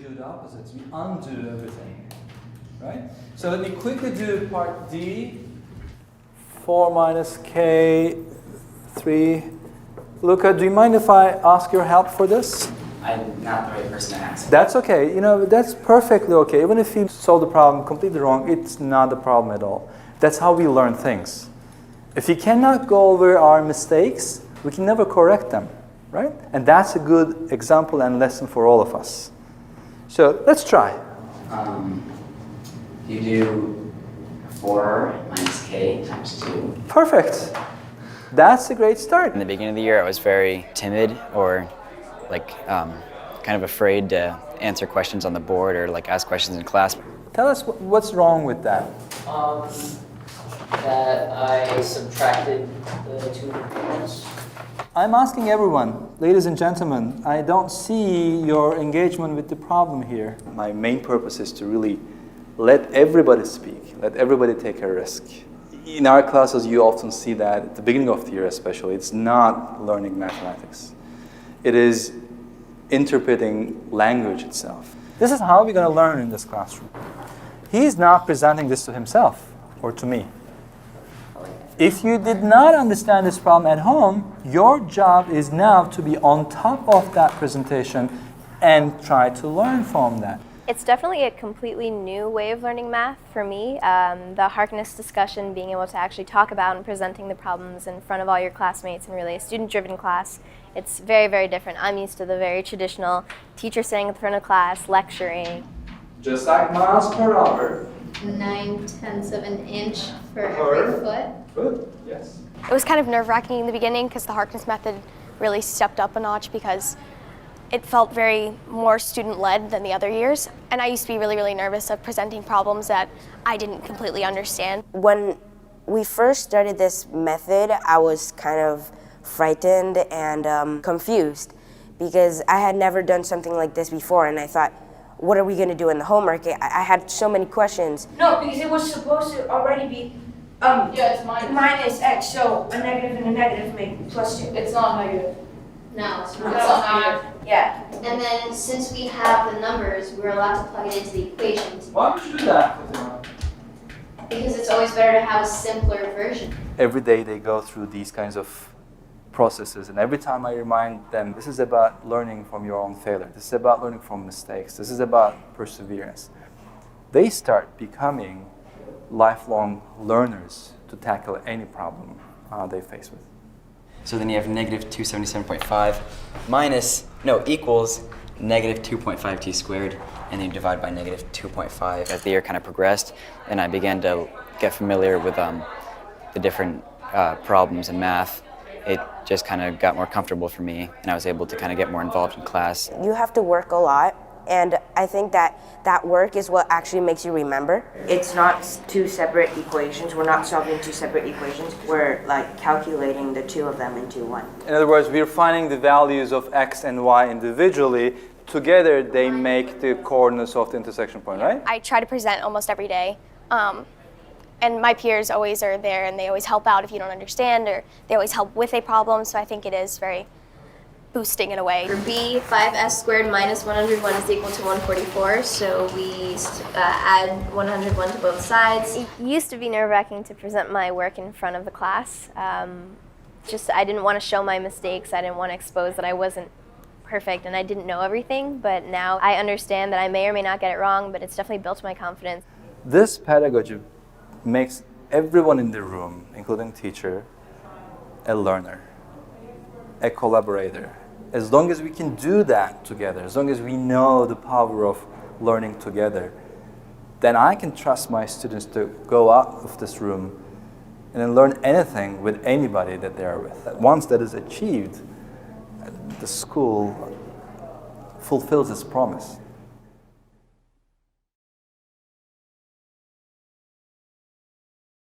do the opposites. We undo everything, right? So let me quickly do part D. 4 minus K, 3. Luca, do you mind if I ask your help for this? I'm not the right person to ask. That's okay. You know, that's perfectly okay. Even if you solve the problem completely wrong, it's not a problem at all. That's how we learn things. If we cannot go over our mistakes, we can never correct them, right? And that's a good example and lesson for all of us. So let's try. You do 4 minus K times 2. Perfect. That's a great start. In the beginning of the year, I was very timid or kind of afraid to answer questions on the board or ask questions in class. Tell us what's wrong with that. That I subtracted the 2 components. I'm asking everyone, ladies and gentlemen, I don't see your engagement with the problem here. My main purpose is to really let everybody speak, let everybody take a risk. In our classes, you often see that at the beginning of the year especially, it's not learning mathematics. It is interpreting language itself. This is how we're going to learn in this classroom. He's not presenting this to himself or to me. If you did not understand this problem at home, your job is now to be on top of that presentation and try to learn from that. It's definitely a completely new way of learning math for me. The Harkness discussion, being able to actually talk about and presenting the problems in front of all your classmates and really a student-driven class, it's very, very different. I'm used to the very traditional teacher sitting in front of class, lecturing. Just like miles per hour. 9/10 of an inch for every foot. Good, yes. It was kind of nerve-wracking in the beginning because the Harkness method really stepped up a notch because it felt very more student-led than the other years. And I used to be really, really nervous of presenting problems that I didn't completely understand. When we first started this method, I was kind of frightened and confused because I had never done something like this before, and I thought, what are we going to do in the homework? I had so many questions. No, because it was supposed to already be It's minus x, so a negative and a negative make plus 2. It's not negative. No, it's It's not negative. Yeah. And then since we have the numbers, we're allowed to plug it into the equations Why would you do that? because it's always better to have a simpler version. Every day they go through these kinds of processes, and every time I remind them, this is about learning from your own failure. This is about learning from mistakes. This is about perseverance. They start becoming lifelong learners to tackle any problem they face with. So then you have negative 277.5 equals negative 2.5t squared, and then you divide by negative 2.5. As the year kind of progressed, and I began to get familiar with the different problems in math, it just kind of got more comfortable for me, and I was able to kind of get more involved in class. You have to work a lot, and I think that work is what actually makes you remember. It's not 2 separate equations. We're not solving 2 separate equations. We're calculating the 2 of them into one. In other words, we're finding the values of x and y individually. Together, they make the coordinates of the intersection point, right? I try to present almost every day. And my peers always are there and they always help out if you don't understand, or they always help with a problem, so I think it is very boosting in a way. For B, 5s squared minus 101 is equal to 144, so we add 101 to both sides. It used to be nerve-wracking to present my work in front of the class. I didn't want to show my mistakes. I didn't want to expose that I wasn't perfect and I didn't know everything, but now I understand that I may or may not get it wrong, but it's definitely built my confidence. This pedagogy makes everyone in the room, including teacher, a learner, a collaborator. As long as we can do that together, as long as we know the power of learning together, then I can trust my students to go out of this room and then learn anything with anybody that they are with. Once that is achieved, the school fulfills its promise.